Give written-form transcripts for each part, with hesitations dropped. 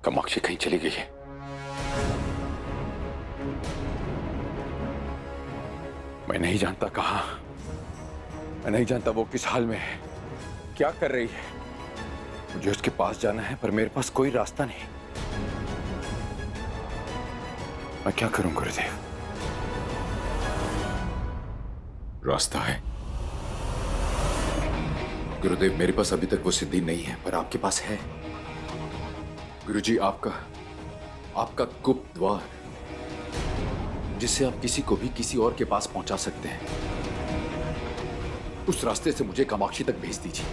कामाक्षी कहीं चली गई है। मैं नहीं जानता कहां, मैं नहीं जानता वो किस हाल में है, क्या कर रही है। मुझे उसके पास जाना है पर मेरे पास कोई रास्ता नहीं। मैं क्या करूं गुरुदेव? रास्ता है गुरुदेव, मेरे पास अभी तक वो सिद्धि नहीं है, पर आपके पास है। गुरुजी, आपका गुप्त द्वार, जिससे आप किसी को भी किसी और के पास पहुंचा सकते हैं, उस रास्ते से मुझे कामाक्षी तक भेज दीजिए।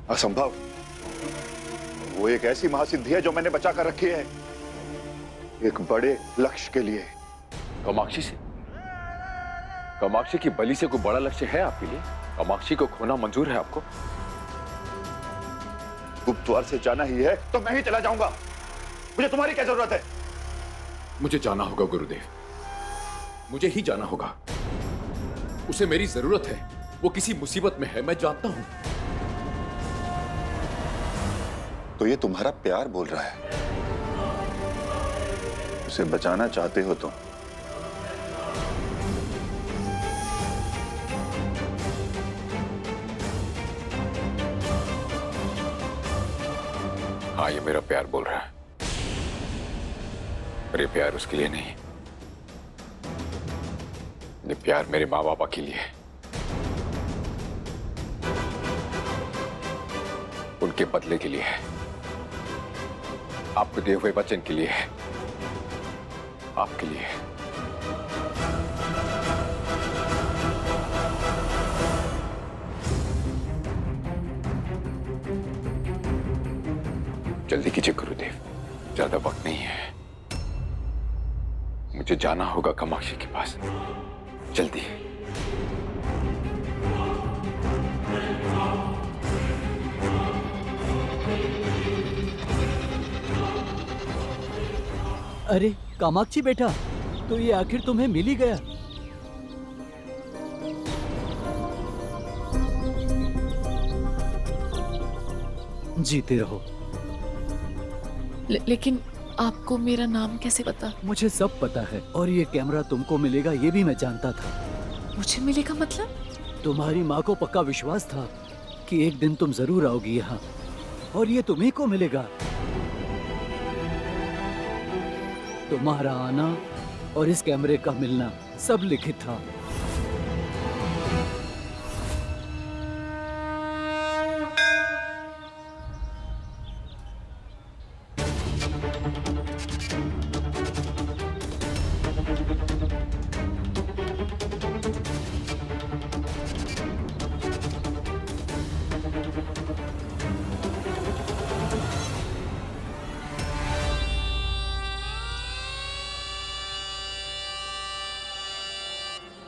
असंभव। वो एक ऐसी महासिद्धि है जो मैंने बचा कर रखी है, एक बड़े लक्ष्य के लिए। कामाक्षी से? कामाक्षी की बलि से कोई बड़ा लक्ष्य है आपके लिए? कामाक्षी को खोना मंजूर है आपको? गुप्त द्वार से जाना ही है तो मैं ही चला जाऊंगा। मुझे तुम्हारी क्या जरूरत है? मुझे जाना होगा गुरुदेव, मुझे ही जाना होगा। उसे मेरी जरूरत है, वो किसी मुसीबत में है, मैं जानता हूं। तो ये तुम्हारा प्यार बोल रहा है, उसे बचाना चाहते हो तुम। हाँ, ये मेरा प्यार बोल रहा है, पर ये प्यार उसके लिए नहीं, ये प्यार मेरे माँ बापा के लिए है, उनके बदले के लिए है, आपको दिए हुए वचन के लिए है, आपके लिए है। जल्दी कीजिए गुरुदेव, ज्यादा वक्त नहीं है, मुझे जाना होगा कामाक्षी के पास, जल्दी। अरे कामाक्षी बेटा, तो ये आखिर तुम्हें मिल ही गया। जीते रहो। लेकिन आपको मेरा नाम कैसे पता? मुझे सब पता है, और ये कैमरा तुमको मिलेगा ये भी मैं जानता था। मुझे मिलेगा मतलब? तुम्हारी माँ को पक्का विश्वास था कि एक दिन तुम जरूर आओगी यहाँ, और ये तुम्ही को मिलेगा। तुम्हारा आना और इस कैमरे का मिलना सब लिखित था।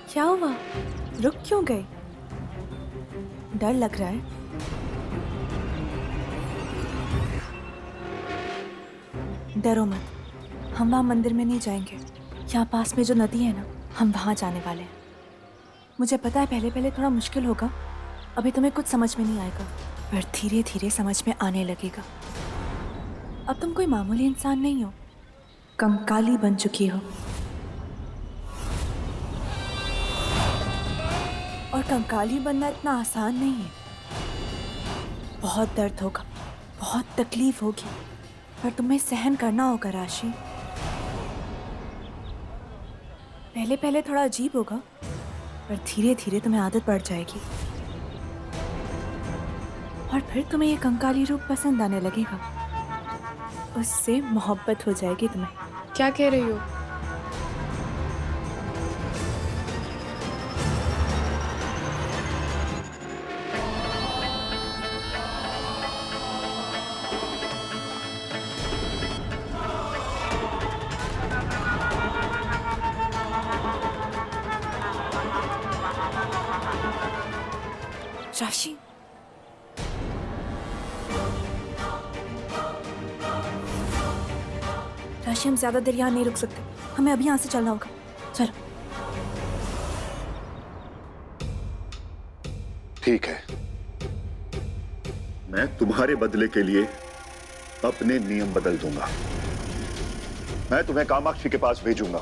क्या हुआ? रुक क्यों गए? डर लग रहा है? डरो मत, हम वहां मंदिर में नहीं जाएंगे। यहाँ पास में जो नदी है ना, हम वहां जाने वाले हैं। मुझे पता है पहले पहले थोड़ा मुश्किल होगा, अभी तुम्हें कुछ समझ में नहीं आएगा, पर धीरे धीरे समझ में आने लगेगा। अब तुम कोई मामूली इंसान नहीं हो, कंकाली बन चुकी हो। और कंकाली बनना इतना आसान नहीं है, बहुत दर्द होगा, बहुत तकलीफ होगी, पर तुम्हें सहन करना होगा राशि। पहले पहले थोड़ा अजीब होगा, पर धीरे धीरे तुम्हें आदत पड़ जाएगी और फिर तुम्हें ये कंकाली रूप पसंद आने लगेगा, उससे मोहब्बत हो जाएगी तुम्हें। क्या कह रही हो? राशि, राशि, हम ज्यादा देर यहाँ नहीं रुक सकते, हमें अभी यहाँ से चलना होगा। चलो। ठीक है, मैं तुम्हारे बदले के लिए अपने नियम बदल दूंगा। मैं तुम्हें कामाक्षी के पास भेजूंगा।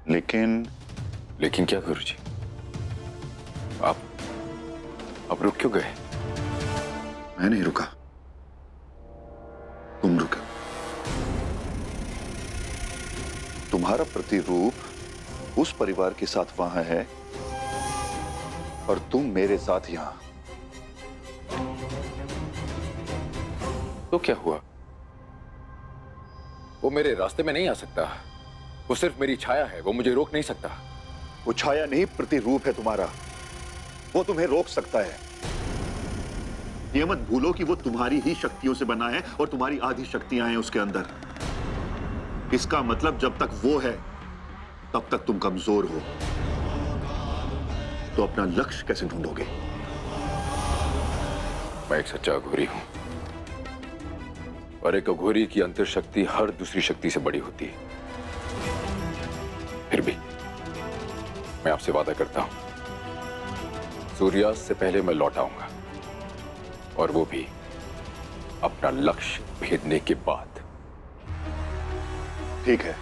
लेकिन क्या गुरुजी? आप रुक क्यों गए? मैं नहीं रुका, तुम रुके। तुम्हारा प्रतिरूप उस परिवार के साथ वहां है और तुम मेरे साथ यहां। तो क्या हुआ? वो मेरे रास्ते में नहीं आ सकता, वो सिर्फ मेरी छाया है, वो मुझे रोक नहीं सकता। वो छाया नहीं, प्रतिरूप है तुम्हारा, वो तुम्हें रोक सकता है। ये मत भूलो कि वो तुम्हारी ही शक्तियों से बना है और तुम्हारी आधी शक्तियां हैं उसके अंदर। इसका मतलब जब तक वो है तब तक तुम कमजोर हो। तो अपना लक्ष्य कैसे ढूंढोगे? मैं एक सच्चा अघोरी हूं और एक अघोरी की अंतर शक्ति हर दूसरी शक्ति से बड़ी होती है। फिर भी मैं आपसे वादा करता हूं, सूर्यास्त से पहले मैं लौट आऊंगा, और वो भी अपना लक्ष्य भेदने के बाद। ठीक है,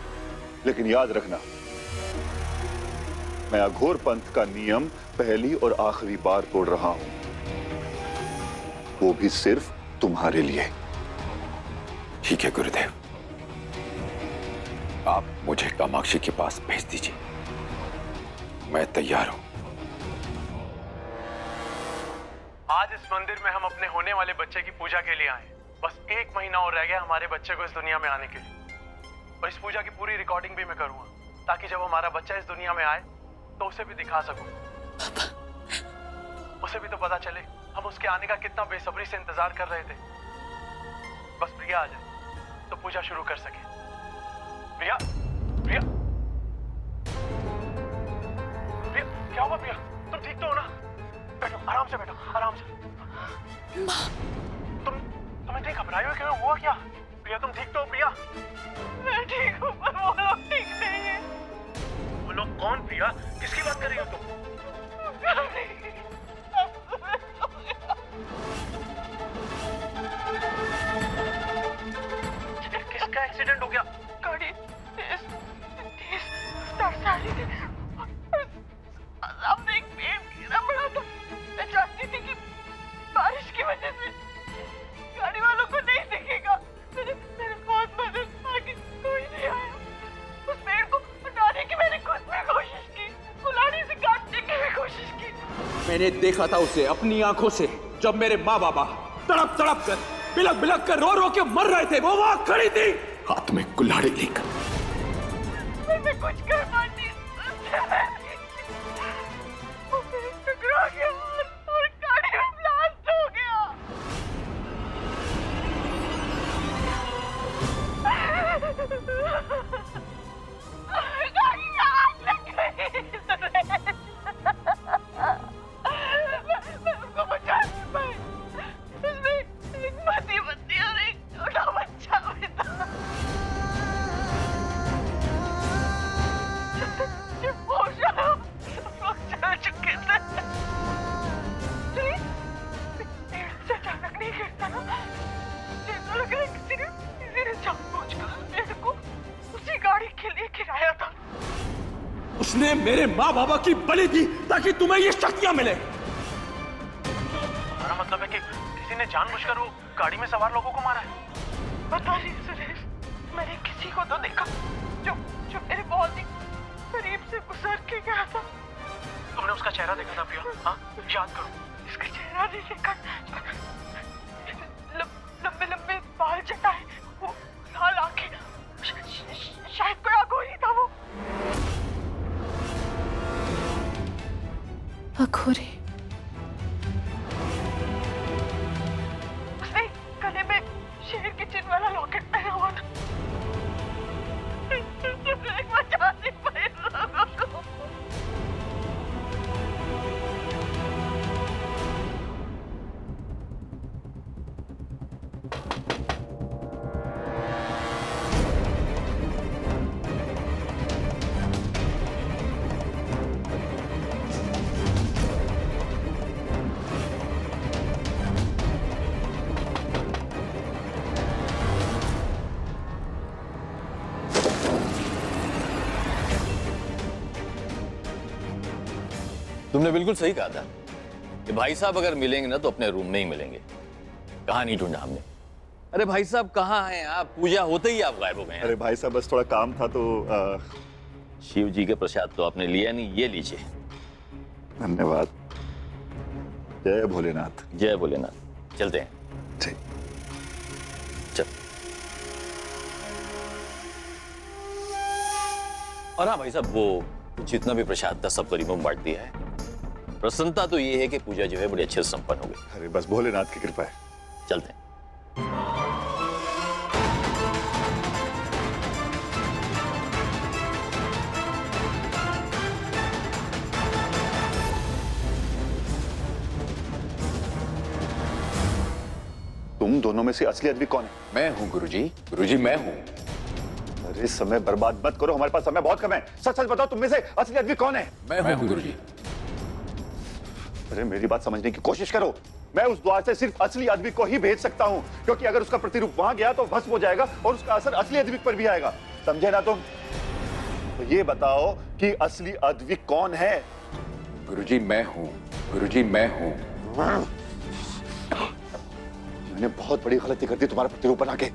लेकिन याद रखना, मैं अघोर पंथ का नियम पहली और आखिरी बार तोड़ रहा हूं, वो भी सिर्फ तुम्हारे लिए। ठीक है गुरुदेव, आप मुझे कामाक्षी के पास भेज दीजिए, मैं तैयार हूं। आज इस मंदिर में हम अपने होने वाले बच्चे की पूजा के लिए आए। बस 1 महीना और रह गया हमारे बच्चे को इस दुनिया में आने के लिए, और इस पूजा की पूरी रिकॉर्डिंग भी मैं करूंगा, ताकि जब हमारा बच्चा इस दुनिया में आए तो उसे भी दिखा सकूं। उसे भी तो पता चले हम उसके आने का कितना बेसब्री से इंतजार कर रहे थे। बस प्रिया आ जाए तो पूजा शुरू कर सके। प्रिया, प्रिया, प्रिया, क्या हुआ प्रिया? तुम ठीक तो हो ना? बैठो, आराम से बैठो, आराम से। तुम्हें नहीं घबराई हो? क्यों, हुआ क्या? प्रिया तुम ठीक तो हो? प्रिया, मैं ठीक हूँ, पर वो लोग ठीक नहीं है। वो लोग कौन प्रिया? किसकी बात कर रही हो तुम? किसका एक्सीडेंट हो गया? गाड़ी तेज रफ्तार से आ रही थी, सामने एक पेड़ गिरा पड़ा था। मैं जानती थी कि बारिश की वजह से गाड़ी वालों को नहीं दिखेगा। मेरे बहुत मदद आगे कोई नहीं आया। उस पेड़ को हटाने की मैंने खुद भी कोशिश की, कुल्हाड़ी से काटने की भी कोशिश की। मैंने देखा था उसे अपनी आंखों से, जब मेरे माँ बाबा तड़प तड़प कर, बिलक बिलक कर, रो रो के मर रहे थे। वो वहां खड़ी थी, हाथ में कुल्हाड़ी लेकर। मैं कुछ कर पाती, टकरा गया और गाड़ी में ब्लास्ट हो गया। गाड़ी में आग लग गई। मैं उसको बचा नहीं पाई। उसमें एक पति और एक छोटा बच्चा भी था। उसने मेरे माँ बाबा की बलि दी ताकि तुम्हें ये शक्तियां मिले। हमारा मतलब है कि किसी ने जानबूझकर वो गाड़ी में सवार लोगों को मारा है। पता नहीं सुरेश, मैंने किसी को तो देखा जो जो मेरे बहुत ही करीब से गुजर के गया था। तुमने उसका चेहरा देखा था प्रिया? हाँ, याद करो। इसका चेहरा नहीं देखा। लंबे लंबे बाल, जटाएं, वो लाल आंखें, शायद कोई अघोरी था वो। अघोरी? उसने गले में शेर के चिन्ह वाला लॉकेट पहना हुआ था। बचा नहीं पाए लोगों को। तुमने बिल्कुल सही कहा था कि भाई साहब अगर मिलेंगे ना तो अपने रूम में ही मिलेंगे। कहाँ नहीं ढूंढा हमने। अरे भाई साहब कहाँ हैं आप? पूजा होते ही आप गायब हो गए हैं। अरे भाई साहब, बस थोड़ा काम था तो शिव जी के प्रसाद तो आपने लिया नहीं, ये लीजिए। धन्यवाद। जय भोलेनाथ। जय भोलेनाथ। चलते हैं। ठीक। चल। और हाँ भाई साहब, वो जितना भी प्रसाद था सब गरीबों में बांट दिया है। प्रसन्नता तो ये है कि पूजा जो है बड़ी अच्छे से संपन्न हो गई। अरे बस भोलेनाथ की कृपा है। चलते हैं। तुम दोनों में से असली आदमी कौन है? मैं हूं गुरुजी। गुरुजी मैं हूं। अरे समय बर्बाद मत करो, हमारे पास समय बहुत कम है। सच सच बताओ, तुम में से असली आदमी कौन है? मैं हूं गुरुजी। अरे मेरी बात समझने की कोशिश करो। मैं उस द्वार से सिर्फ असली आदमी को ही भेज सकता हूं, क्योंकि अगर उसका प्रतिरूप वहां गया तो भस्म हो जाएगा और उसका असर असली आदमी पर भी आएगा। समझे ना तुम? तो ये बताओ कि असली आदमी कौन है? गुरुजी मैं हूं। गुरुजी मैं हूं। मैंने बहुत बड़ी गलती कर दी तुम्हारा प्रतिरूप बना के।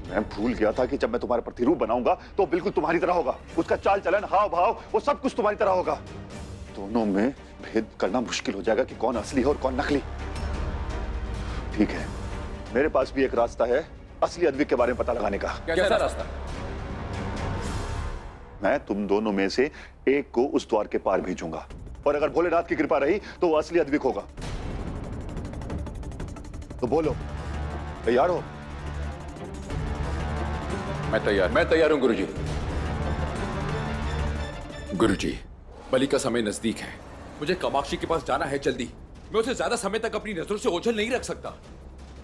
मैं भूल गया था कि जब मैं तुम्हारा प्रतिरूप बनाऊंगा तो बिल्कुल तुम्हारी तरह होगा। उसका चाल चलन, हाव भाव, वो सब कुछ तुम्हारी तरह होगा। दोनों में भेद करना मुश्किल हो जाएगा कि कौन असली है और कौन नकली। ठीक है, मेरे पास भी एक रास्ता है असली आदमी के बारे में पता लगाने का। कैसा रास्ता? मैं तुम दोनों में से एक को उस द्वार के पार भेजूंगा, और अगर भोलेनाथ की कृपा रही तो वो असली आदमी होगा। तो बोलो, तैयार हो? मैं तैयार हूं गुरुजी। गुरुजी, बलि का समय नजदीक है। मुझे कामाक्षी के पास जाना है जल्दी। मैं उसे ज्यादा समय तक अपनी नजरों से ओझल नहीं रख सकता।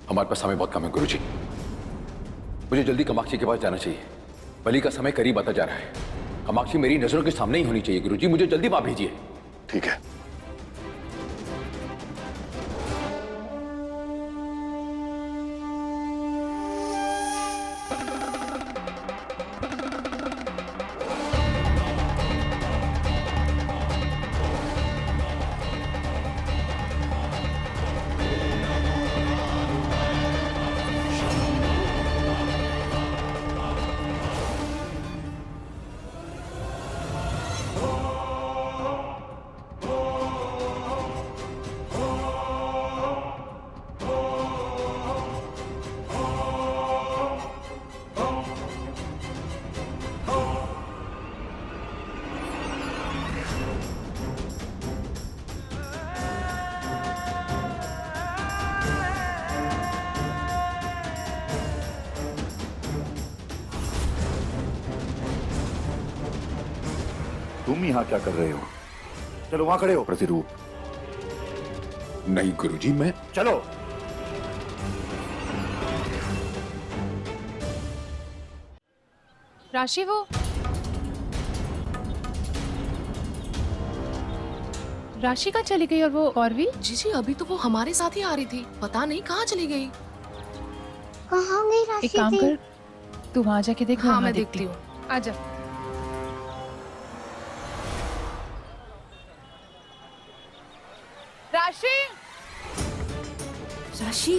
हमारे पास समय बहुत कम है गुरुजी। मुझे जल्दी कामाक्षी के पास जाना चाहिए। बलि का समय करीब आता जा रहा है। कामाक्षी मेरी नजरों के सामने ही होनी चाहिए गुरुजी। मुझे जल्दी वहां भेजिए। ठीक है। तुम यहां क्या कर रहे हो? चलो वहां खड़े हो। प्रतिरूप नहीं गुरुजी, मैं चलो। राशि, वो राशि कहाँ चली गई? और वो औरवी? जी अभी तो वो हमारे साथ ही आ रही थी, पता नहीं कहाँ चली गई। कहाँ गई राशि? एक काम कर, तू वहां जाके देख। हाँ मैं देखती हूँ। आजा। राशि राशि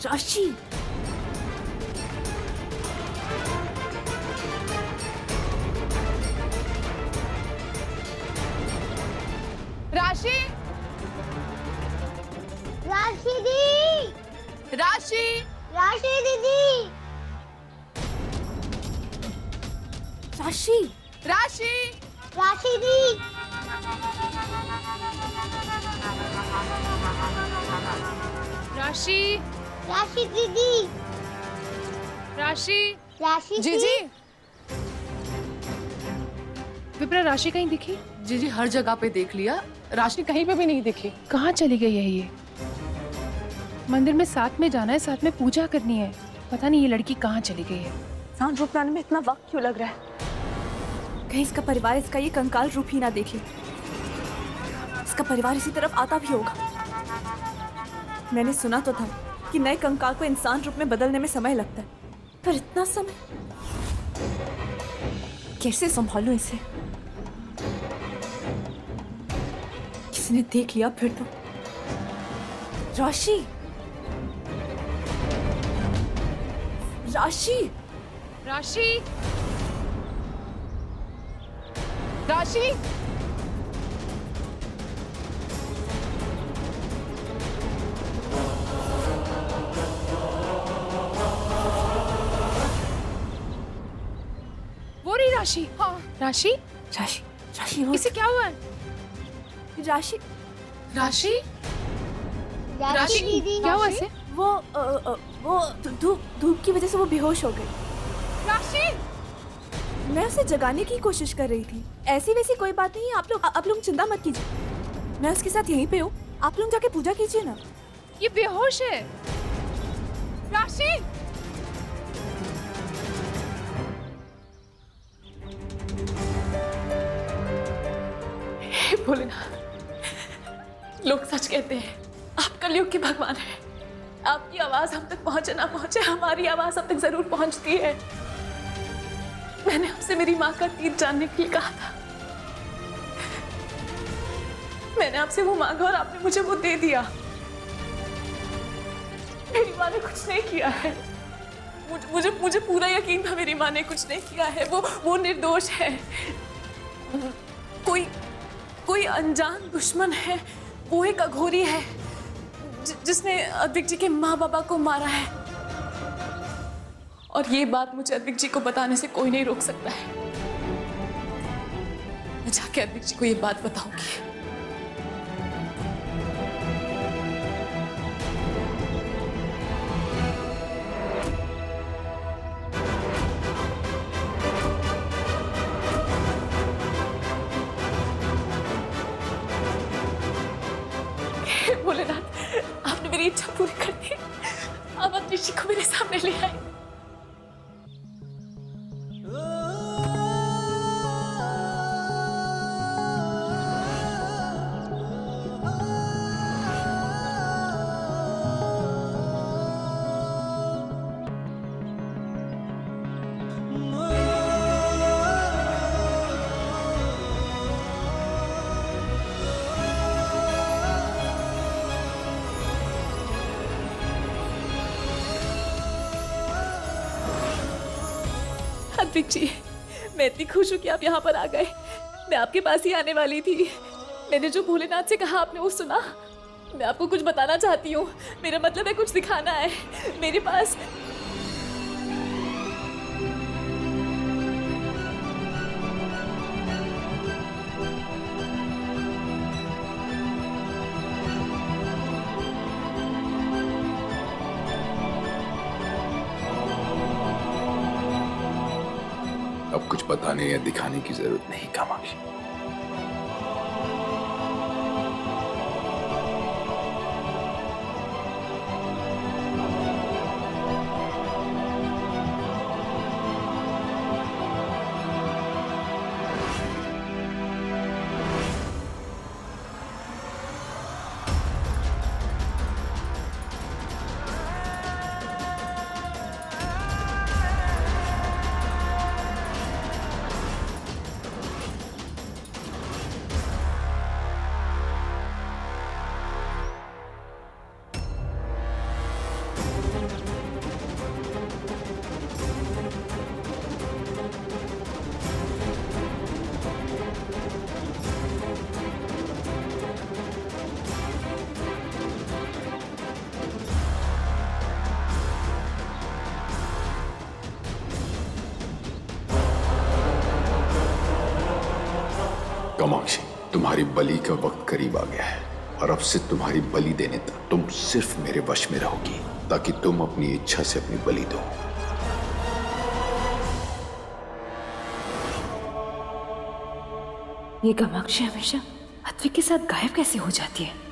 राशि राशि राशि दी, राशि राशि दीदी, राशि राशि राशि दी, राशि राशि दीदी, राशि राशि जी जी विप्रा, राशि कहीं दिखी? जी जी हर जगह पे देख लिया, राशि कहीं पे भी नहीं दिखी। कहाँ चली गई है ये? मंदिर में साथ में जाना है, साथ में पूजा करनी है। पता नहीं ये लड़की कहाँ चली गई है। इंसान रूप लाने में इतना वक्त क्यों लग रहा है? कहीं इसका परिवार इसका ये कंकाल रूप ही ना देखे। इसका परिवार इसी तरफ आता भी होगा। मैंने सुना तो था कि नए कंकाल को इंसान रूप में बदलने में समय लगता है, पर इतना समय कैसे संभालूं इसे? किसी ने देख लिया फिर तो। राशि राशि राशि राशि वो रही राशि। हाँ राशि राशि राशि हो इसे क्या हुआ है? राशि राशि राशि दीदी, क्या हुआ इसे? वो धूप की वजह से वो बेहोश हो गई। राशि मैं उसे जगाने की कोशिश कर रही थी। ऐसी वैसी कोई बात नहीं है, आप लोग चिंता मत कीजिए। मैं उसके साथ यहीं पे हूँ, आप लोग जाके पूजा कीजिए ना। ये बेहोश है। राशि हे भोलेनाथ, लोग सच कहते हैं आप कलयुग के भगवान हैं। आपकी आवाज हम तक पहुंचे ना पहुंचे, हमारी आवाज हम तक जरूर पहुंचती है। मैंने आपसे मेरी माँ का तीर जानने के लिए कहा था। मैंने आपसे वो मांगा और आपने मुझे वो दे दिया। मेरी माँ ने कुछ नहीं किया है। मुझे पूरा यकीन था मेरी माँ ने कुछ नहीं किया है। वो निर्दोष है। कोई अनजान दुश्मन है, वो एक अघोरी है जिसने अद्विक जी के माँ बाबा को मारा है। और ये बात मुझे अद्विक जी को बताने से कोई नहीं रोक सकता है। मैं जाके अद्विक जी को ये बात बताऊंगी। भोलेनाथ, आपने मेरी इच्छा पूरी कर दी। अब अद्विक जी को मेरे सामने ले आए। अद्विक जी, मैं इतनी खुश हूँ कि आप यहाँ पर आ गए। मैं आपके पास ही आने वाली थी। मैंने जो भोलेनाथ से कहा आपने वो सुना? मैं आपको कुछ बताना चाहती हूँ। मेरा मतलब है कुछ दिखाना है। मेरे पास अब कुछ बताने या दिखाने की जरूरत नहीं कामाक्षी। कामाक्षी, तुम्हारी बलि का वक्त करीब आ गया है और अब से तुम्हारी बलि देने तक तुम सिर्फ मेरे वश में रहोगी, ताकि तुम अपनी इच्छा से अपनी बलि दो। ये कामाक्षी हमेशा अद्विक के साथ गायब कैसे हो जाती है?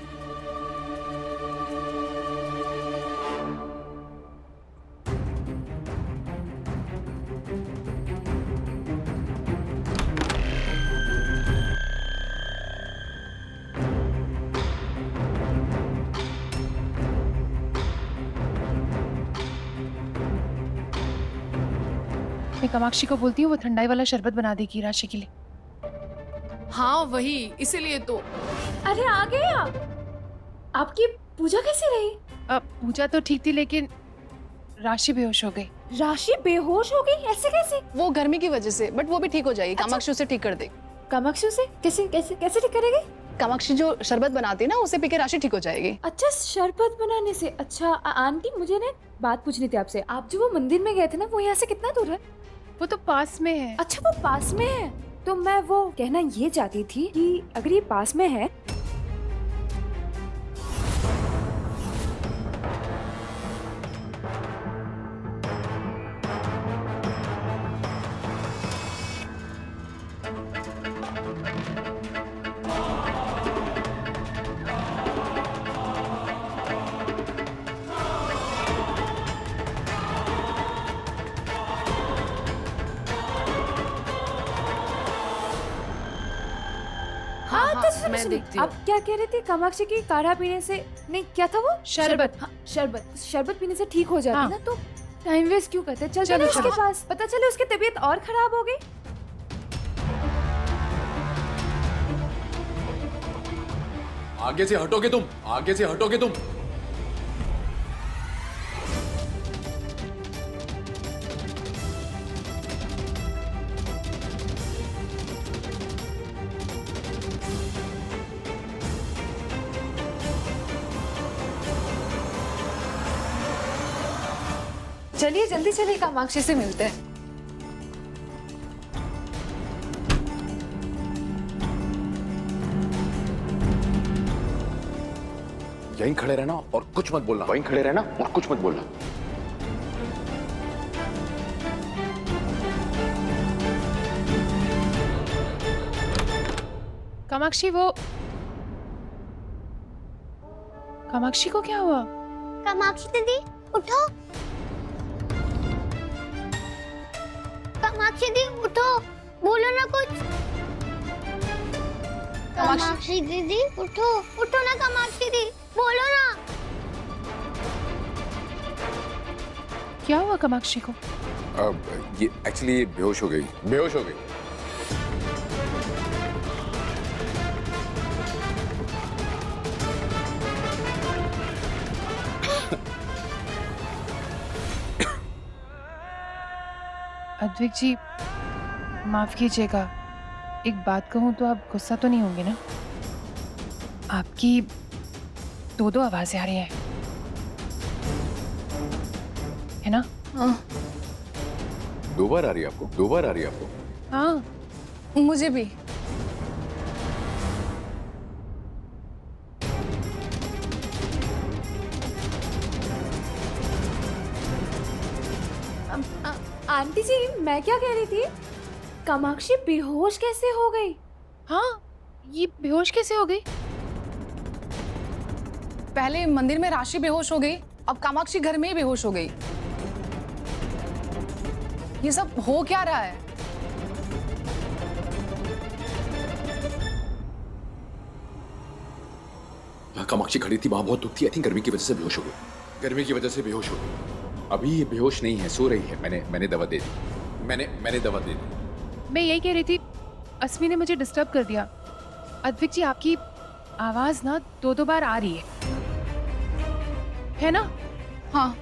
मैं कामाक्षी को बोलती हूँ वो ठंडाई वाला शरबत बना देगी राशि के लिए। हाँ वही, इसीलिए तो। अरे आ गए आप। आपकी पूजा कैसी रही? पूजा तो ठीक थी लेकिन राशि बेहोश हो गई। राशि बेहोश हो गई? ऐसे कैसे? वो गर्मी की वजह से, बट वो भी ठीक हो जाएगी। कामाक्षी उसे ठीक कर दे। कामाक्षी से कैसे कैसे कैसे ठीक करेगी? कामाक्षी जो शरबत बनाती है ना, उसे पी के राशि ठीक हो जाएगी। अच्छा, शरबत बनाने से? अच्छा आंटी, मुझे ना बात पूछनी थी आपसे। आप जो वो मंदिर में गए थे ना, वो यहाँ से कितना दूर है? वो तो पास में है। अच्छा, वो पास में है। तो मैं वो कहना ये चाहती थी कि अगर ये पास में है मैं देखती आप क्या कह रहे थे? कामाक्षी की काढ़ा पीने से नहीं, क्या था वो? शरबत। हाँ, शरबत पीने से ठीक हो जाती हाँ। ना, तो टाइम वेस्ट क्यों करते? चलते चलो, ना उसके चलो। पास, पता चले उसकी तबीयत और खराब हो गई। आगे से हटोगे तुम, आगे से हटोगे तुम। चलिए जल्दी चलिए, कामाक्षी से मिलते हैं। यहीं खड़े रहना और कुछ मत बोलना। वहीं खड़े रहना और कुछ मत बोलना। कामाक्षी कामाक्षी को क्या हुआ? कामाक्षी दीदी उठो। कामाक्षी दीदी उठो, बोलो ना कुछ। कामाक्षी दीदी उठो, उठो ना कामाक्षी दीदी, बोलो ना। क्या हुआ कामाक्षी को? ये एक्चुअली बेहोश हो गई। बेहोश हो गई। अद्विक जी माफ कीजिएगा, एक बात कहूं तो आप गुस्सा तो नहीं होंगे ना? आपकी दो आवाजें आ रही हैं, है ना? हाँ। 2 बार आ रही है आपको? 2 बार आ रही है आपको? हाँ, मुझे भी। आंटी जी, मैं क्या कह रही थी, कामाक्षी बेहोश कैसे हो गई? हाँ, ये बेहोश कैसे हो गई? पहले मंदिर में राशि बेहोश हो गई, अब कामाक्षी घर में ही बेहोश हो गई। ये सब हो क्या रहा है? कामाक्षी खड़ी थी, वहां बहुत दुख थी। आई थिंक गर्मी की वजह से बेहोश हो गई। गर्मी की वजह से बेहोश हो गई। अभी ये बेहोश नहीं है, सो रही है। मैंने दवा दे दी। मैंने दवा दे दी। मैं यही कह रही थी, अस्मी ने मुझे डिस्टर्ब कर दिया। अद्विक जी, आपकी आवाज ना 2 बार आ रही है ना? हाँ।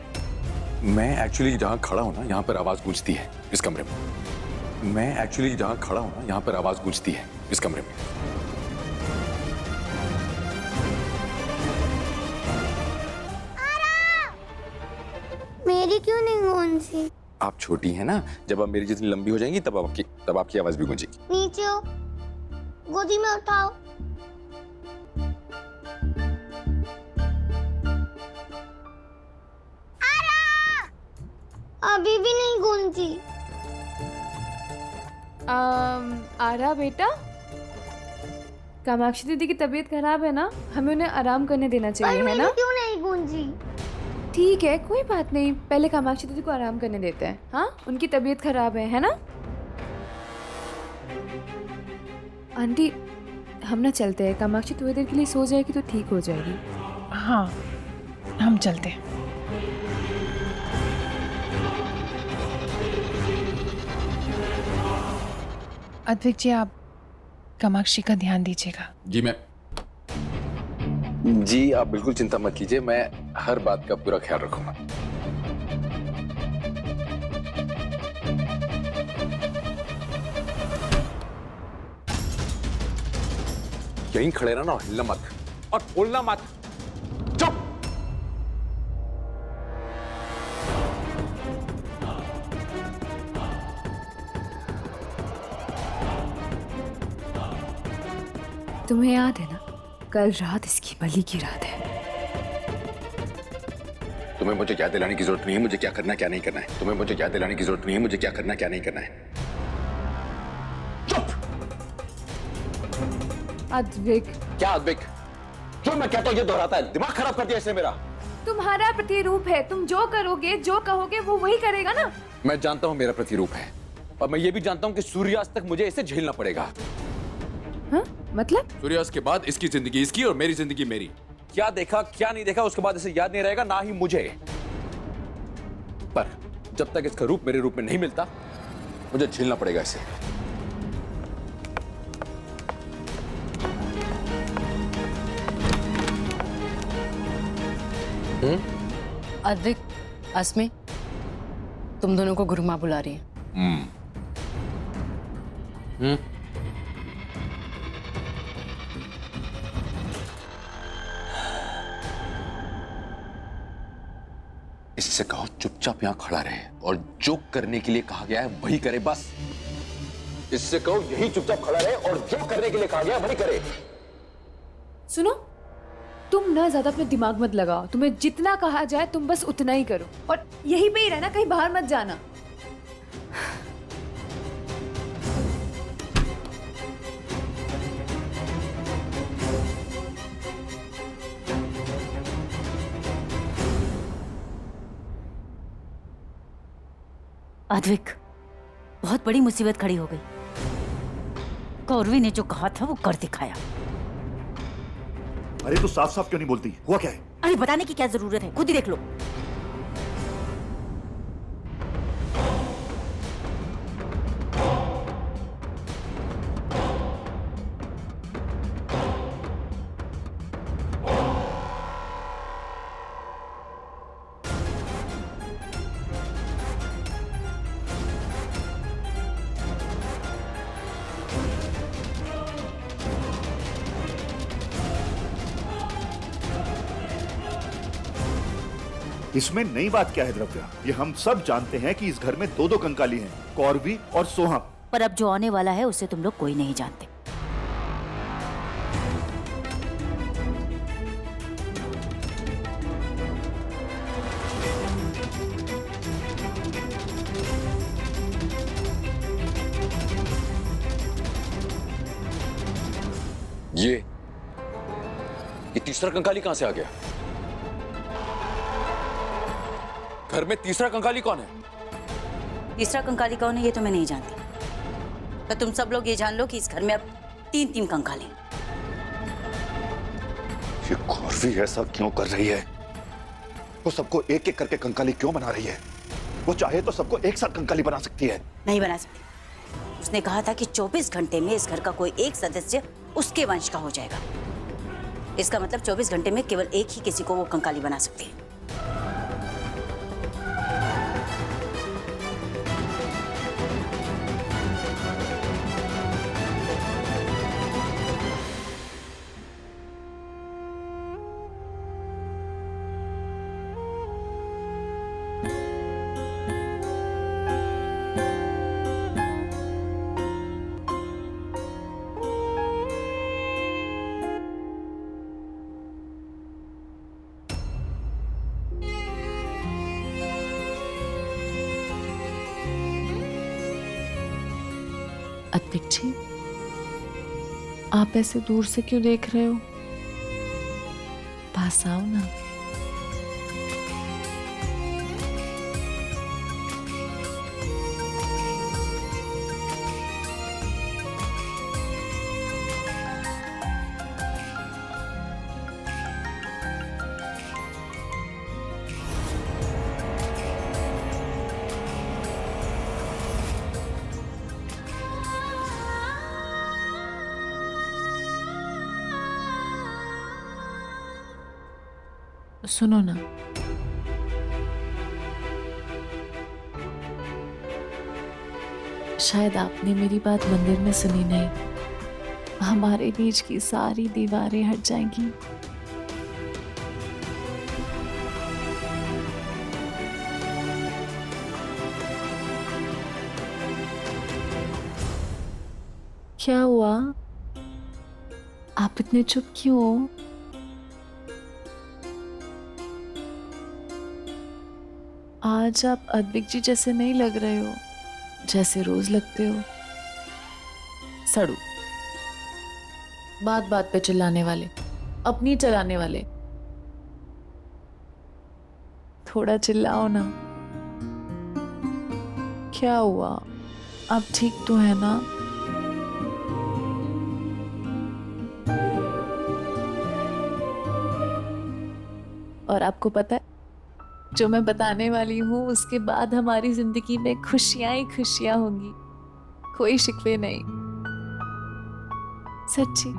मैं एक्चुअली जहाँ खड़ा हूँ ना, यहाँ पर आवाज गूंजती है इस कमरे में। मैं एक्चुअली जहाँ खड़ा हूँ ना, यहाँ पर आवाज गूंजती है इस कमरे में। मेरी क्यों नहीं गूंजी? आप छोटी हैं ना, जब आप मेरी जितनी लंबी हो जाएंगी तब आपकी आवाज भी गूंजेगी। नीचे हो। गोदी में उठाओ। अभी भी नहीं गूंजी। आरा बेटा, कामाक्षी दीदी की तबीयत खराब है ना, हमें उन्हें आराम करने देना चाहिए, है ना? क्यों नहीं गूंजी? ठीक है, कोई बात नहीं, पहले कामाक्षी दीदी को आराम करने देते हैं। हाँ, उनकी तबीयत खराब है ना? आंटी, हम ना चलते हैं, कामाक्षी थोड़ी देर के लिए सो जाएगी तो ठीक हो जाएगी। हाँ, हम चलते हैं। अद्विक जी, आप कामाक्षी का ध्यान दीजिएगा। जी मैं जी आप बिल्कुल चिंता मत कीजिए, मैं हर बात का पूरा ख्याल रखूंगा। यहीं खड़े रहना, हिलना मत और बोलना मत। चुप। तुम्हें याद है ना, कल रात इसकी बलि की रात है। तुम्हें मुझे याद दिलाने की जरूरत नहीं है मुझे क्या करना क्या नहीं करना है। तुम्हें मुझे याद दिलाने की जरूरत नहीं है मुझे क्या करना क्या नहीं करना है। अद्विक। क्या अद्विक? जो मैं कहता हूँ ये दोहराता है, दिमाग खराब कर दिया इसने मेरा। तुम्हारा प्रतिरूप है, तुम जो करोगे जो कहोगे वो वही करेगा ना। मैं जानता हूं मेरा प्रतिरूप है, और मैं ये भी जानता हूं कि सूर्यास्त तक मुझे इसे झेलना पड़ेगा। हाँ? मतलब? सूर्यास्त के बाद इसकी जिंदगी इसकी और मेरी जिंदगी मेरी। क्या देखा क्या नहीं देखा उसके बाद इसे याद नहीं रहेगा, ना ही मुझे। पर जब तक इसका रूप मेरे रूप में नहीं मिलता, मुझे झेलना पड़ेगा इसे। अद्विक, अस्मी, तुम दोनों को गुरुमा बुला रही है। इससे कहो चुपचाप यहां खड़ा रहे और जो करने के लिए कहा गया है वही करे बस। इससे कहो यही चुपचाप खड़ा रहे और जो करने के लिए कहा गया है वही करे। सुनो, तुम ना ज्यादा अपने दिमाग मत लगाओ, तुम्हें जितना कहा जाए तुम बस उतना ही करो और यहीं पे ही रहना, कहीं बाहर मत जाना। अद्विक, बहुत बड़ी मुसीबत खड़ी हो गई। कौरवी ने जो कहा था वो कर दिखाया। अरे तू साफ साफ क्यों नहीं बोलती? हुआ क्या है? अरे बताने की क्या जरूरत है, खुद ही देख लो। इसमें नई बात क्या है द्रव्या? ये हम सब जानते हैं कि इस घर में दो दो कंकाली हैं, कौरवी और सोहा। पर अब जो आने वाला है उसे तुम लोग कोई नहीं जानते। ये तीसरा कंकाली कहां से आ गया? घर में तीसरा कंकाली कौन है? तीसरा कंकाली कौन है ये तो मैं नहीं जानती, तो तुम सब लोग ये जान लो कि इस घर में अब तीन तीन कंकाली। ये कौरवी ऐसा क्यों कर रही है? वो सबको एक एक करके कंकाली क्यों बना रही है? वो चाहे तो सबको एक साथ कंकाली बना सकती है। नहीं बना सकती। उसने कहा था कि 24 घंटे में इस घर का कोई एक सदस्य उसके वंश का हो जाएगा। इसका मतलब 24 घंटे में केवल एक ही किसी को वो कंकाली बना सकती है। अद्विक जी, आप ऐसे दूर से क्यों देख रहे हो? पास आओ ना। सुनो ना, शायद आपने मेरी बात मंदिर में सुनी नहीं। हमारे बीच की सारी दीवारें हट जाएंगी। क्या हुआ? आप इतने चुप क्यों हो? आज आप अद्विक जी जैसे नहीं लग रहे हो, जैसे रोज लगते हो। सड़ू, बात बात पे चिल्लाने वाले, अपनी चलाने वाले। थोड़ा चिल्लाओ ना। क्या हुआ? आप ठीक तो है ना? और आपको पता है, जो मैं बताने वाली हूँ उसके बाद हमारी जिंदगी में खुशियां ही खुशियां होंगी, कोई शिकवे नहीं। सच्ची।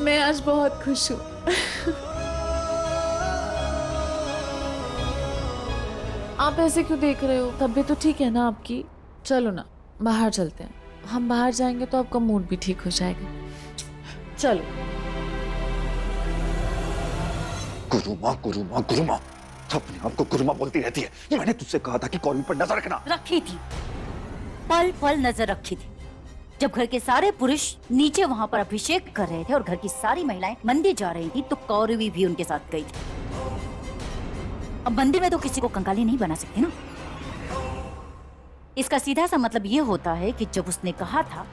मैं आज बहुत खुश हूँ। आप ऐसे क्यों देख रहे हो? तबीयत तो ठीक है ना आपकी? चलो ना, बाहर चलते हैं। हम बाहर जाएंगे तो आपका मूड भी ठीक हो जाएगा। चलो। गुरुमा गुरुमा गुरुमा, अपने आप को गुरुमा बोलती रहती है। मैंने तुझसे कहा था कि कौरवी पर नजर रखना। रखी थी, पल पल नजर रखी थी। जब घर के सारे पुरुष नीचे वहां पर अभिषेक कर रहे थे और घर की सारी महिलाएं मंदिर जा रही थी, तो कौरवी भी उनके साथ गई थी। अब मंदिर में तो किसी को कंकाली नहीं बना सकते ना। इसका सीधा सा मतलब ये होता है कि जब उसने कहा था,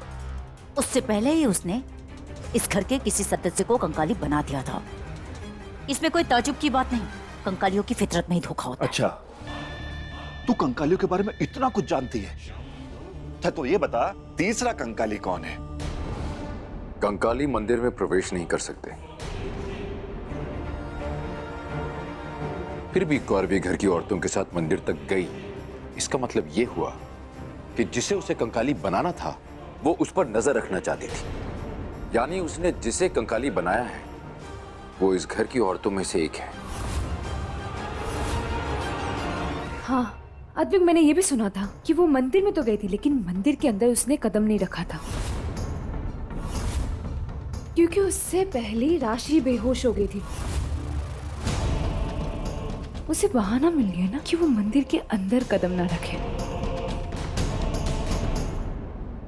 उससे पहले ही उसने इस घर के किसी सदस्य को कंकाली बना दिया था। इसमें कोई ताजुब की बात नहीं, कंकालियों की फितरत में ही धोखा होता है। अच्छा, तू कंकालियों के बारे में इतना कुछ जानती है? अच्छा तो ये बता, तीसरा कंकाली कौन है? कंकाली मंदिर में प्रवेश नहीं कर सकते, फिर भी कौरवी घर की औरतों के साथ मंदिर तक गई। इसका मतलब यह हुआ कि जिसे उसे कंकाली बनाना था वो उस पर नजर रखना चाहती थी। यानी उसने जिसे कंकाली बनाया है वो इस घर की औरतों में से एक है। हाँ, अद्विक, मैंने ये भी सुना था कि वो मंदिर में तो गई थी, लेकिन मंदिर के अंदर उसने कदम नहीं रखा था, क्योंकि उससे पहले ही राशि बेहोश हो गई थी। उसे बहाना मिल गया ना कि वो मंदिर के अंदर कदम ना रखे।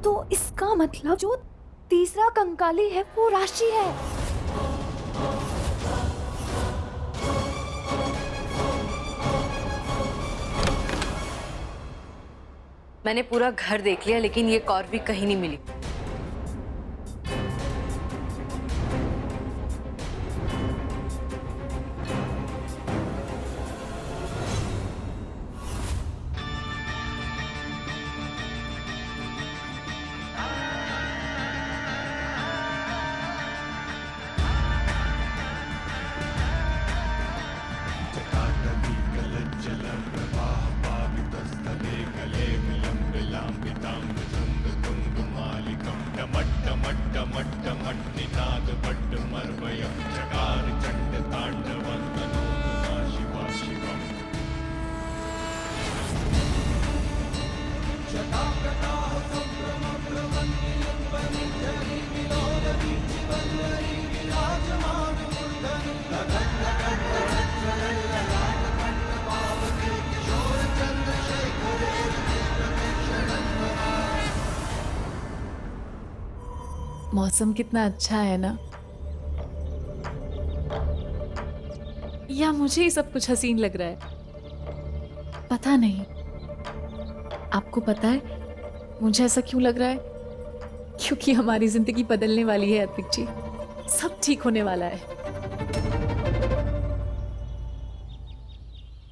तो इसका मतलब जो तीसरा कंकाली है वो राशि है। मैंने पूरा घर देख लिया, लेकिन ये कौरवी कहीं नहीं मिली। मौसम कितना अच्छा है ना, या मुझे ही सब कुछ हसीन लग रहा है, पता नहीं। आपको पता है मुझे ऐसा क्यों लग रहा है? क्योंकि हमारी जिंदगी बदलने वाली है अद्विक जी, सब ठीक होने वाला है।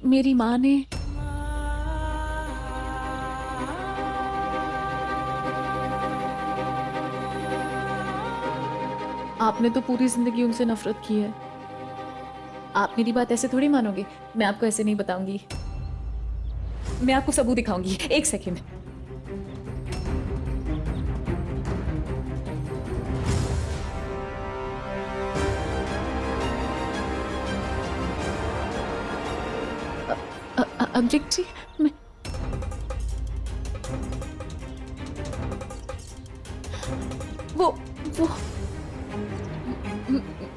मेरी माँ ने आपने तो पूरी जिंदगी उनसे नफरत की है। आप मेरी बात ऐसे थोड़ी मानोगे, मैं आपको ऐसे नहीं बताऊंगी। मैं आपको सबूत दिखाऊंगी, एक सेकंड। अद्विक जी, मैं वो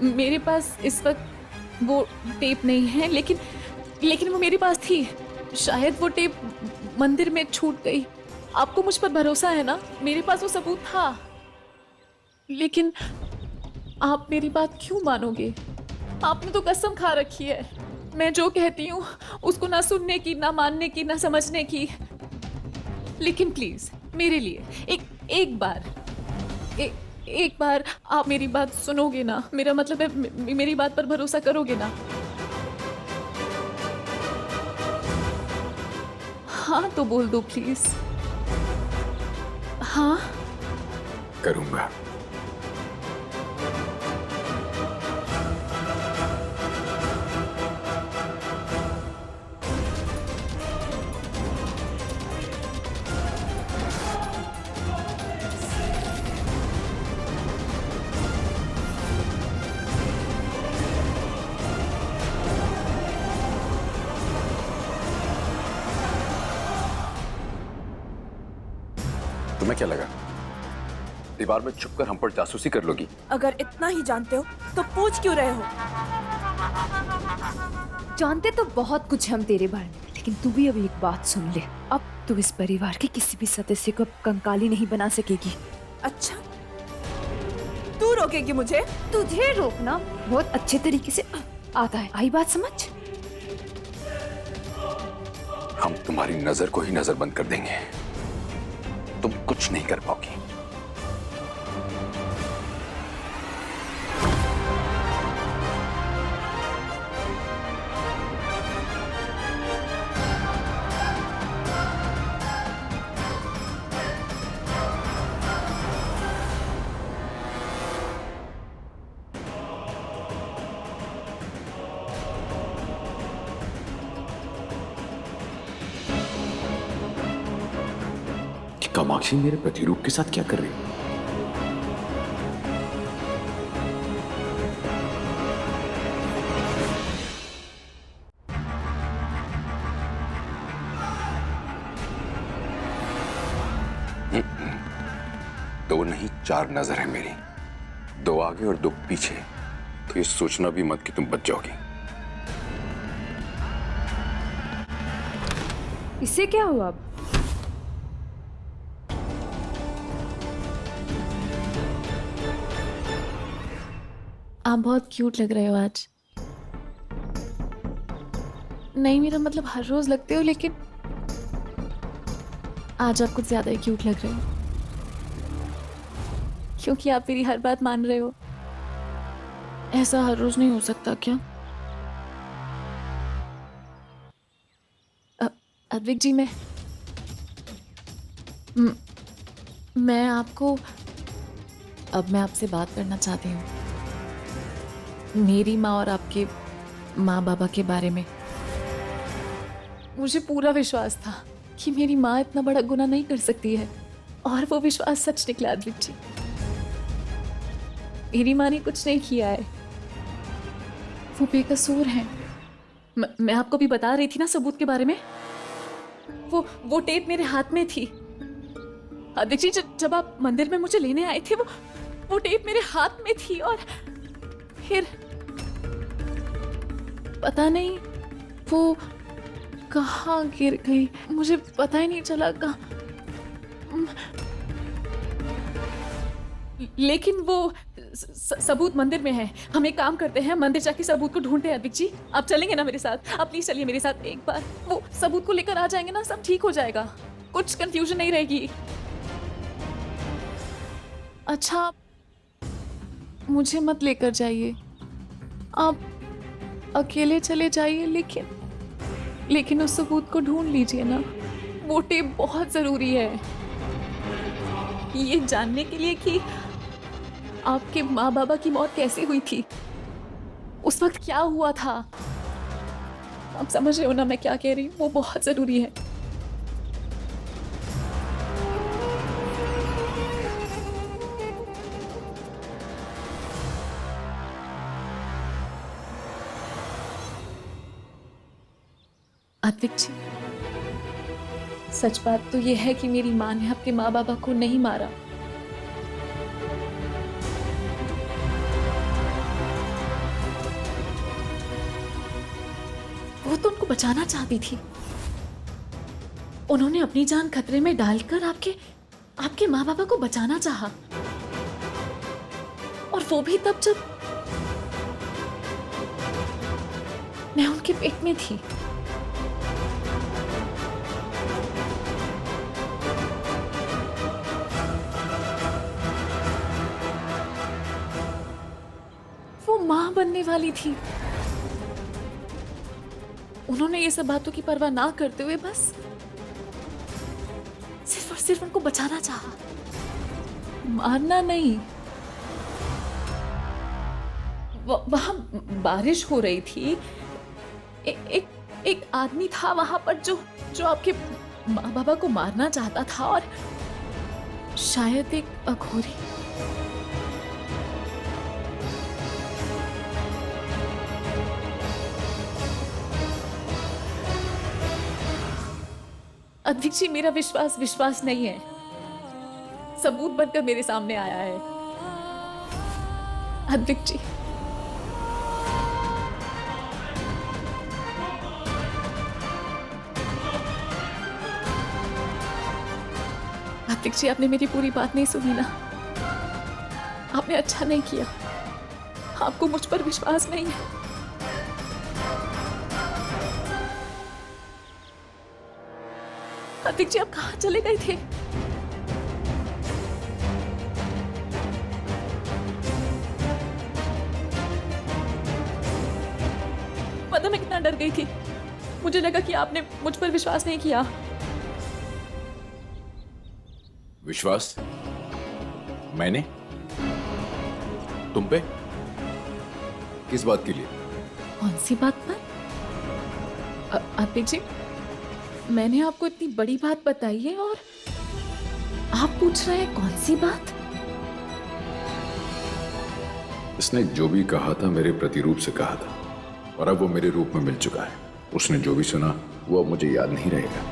मेरे पास इस वक्त वो टेप नहीं है, लेकिन वो मेरे पास थी। शायद वो टेप मंदिर में छूट गई। आपको मुझ पर भरोसा है ना? मेरे पास वो सबूत था। लेकिन आप मेरी बात क्यों मानोगे? आपने तो कसम खा रखी है, मैं जो कहती हूँ उसको ना सुनने की, ना मानने की, ना समझने की। लेकिन प्लीज मेरे लिए एक बार आप मेरी बात सुनोगे ना? मेरा मतलब है मेरी बात पर भरोसा करोगे ना? हाँ तो बोल दो प्लीज। हाँ करूंगा। तुम्हें क्या लगा दीवार में छुपकर हम पर जासूसी कर लोगी? अगर इतना ही जानते हो तो पूछ क्यों रहे हो? जानते तो बहुत कुछ हम तेरे बारे में, लेकिन तू भी अब एक बात सुन ले। अब तू इस परिवार के किसी भी सदस्य को अब कंकाली नहीं बना सकेगी। अच्छा, तू रोकेगी मुझे? तुझे रोकना बहुत अच्छे तरीके से आता है। आई बात समझ? हम तुम्हारी नजर को ही नजर बंद कर देंगे, तुम कुछ नहीं कर पाओगी। कामाक्षी मेरे प्रतिरूप के साथ क्या कर रही है? दो नहीं 4 नजर है मेरी, 2 आगे और 2 पीछे। तो ये सोचना भी मत कि तुम बच जाओगी। इससे क्या हुआ? अब आप बहुत क्यूट लग रहे हो आज। नहीं, मेरा मतलब हर रोज लगते हो, लेकिन आज आप कुछ ज्यादा ही क्यूट लग रहे हो, क्योंकि आप मेरी हर बात मान रहे हो। ऐसा हर रोज नहीं हो सकता क्या? अद्विक जी, मैं आपको अब मैं आपसे बात करना चाहती हूँ, मेरी माँ और आपके माँ बाबा के बारे में। मुझे पूरा विश्वास था कि मेरी माँ इतना बड़ा गुनाह नहीं कर सकती है, और वो विश्वास सच निकला अद्विक जी। मेरी माँ ने कुछ नहीं किया है, वो बेकसूर हैं। मैं आपको भी बता रही थी ना सबूत के बारे में। वो टेप मेरे हाथ में थी अद्विक जी। जब आप मंदिर में मुझे लेने आए थे, वो टेप मेरे हाथ में थी, और फिर पता नहीं वो कहाँ गिर गई, मुझे पता ही नहीं चला कहाँ। लेकिन वो सबूत मंदिर में है। हम एक काम करते हैं, मंदिर जाके सबूत को ढूंढते हैं। अद्विक जी, आप चलेंगे ना मेरे साथ? आप प्लीज चलिए मेरे साथ। एक बार वो सबूत को लेकर आ जाएंगे ना, सब ठीक हो जाएगा, कुछ कंफ्यूजन नहीं रहेगी। अच्छा, मुझे मत लेकर जाइए, आप अकेले चले जाइए, लेकिन उस सबूत को ढूंढ लीजिए ना। वो टेप बहुत जरूरी है ये जानने के लिए कि आपके माँ बाबा की मौत कैसे हुई थी, उस वक्त क्या हुआ था। आप समझ रहे हो ना मैं क्या कह रही हूँ? वो बहुत जरूरी है। अद्विक जी, सच बात तो यह है कि मेरी माँ ने आपके माँ बाबा को नहीं मारा। वो तो उनको बचाना चाहती थी। उन्होंने अपनी जान खतरे में डालकर आपके माँ बाबा को बचाना चाहा, और वो भी तब जब मैं उनके पेट में थी। मां बनने वाली थी। उन्होंने ये सब बातों की परवाह ना करते हुए बस सिर्फ और सिर्फ उनको बचाना चाहा, मारना नहीं। वहां बारिश हो रही थी, एक आदमी था वहां पर जो आपके माँ बाबा को मारना चाहता था, और शायद एक अघोरी। अद्विक जी, मेरा विश्वास नहीं है, सबूत बनकर मेरे सामने आया है। अद्विक जी, अद्विक जी, आपने मेरी पूरी बात नहीं सुनी ना। आपने अच्छा नहीं किया, आपको मुझ पर विश्वास नहीं है। अद्विक जी, आप कहाँ चले गए थे? पता मैं कितना डर गई थी, मुझे लगा कि आपने मुझ पर विश्वास नहीं किया। विश्वास? मैंने? तुम पे? किस बात के लिए? कौन सी बात पर? अद्विक जी, मैंने आपको इतनी बड़ी बात बताई है और आप पूछ रहे हैं कौन सी बात? इसने जो भी कहा था मेरे प्रतिरूप से कहा था, और अब वो मेरे रूप में मिल चुका है। उसने जो भी सुना वो अब मुझे याद नहीं रहेगा।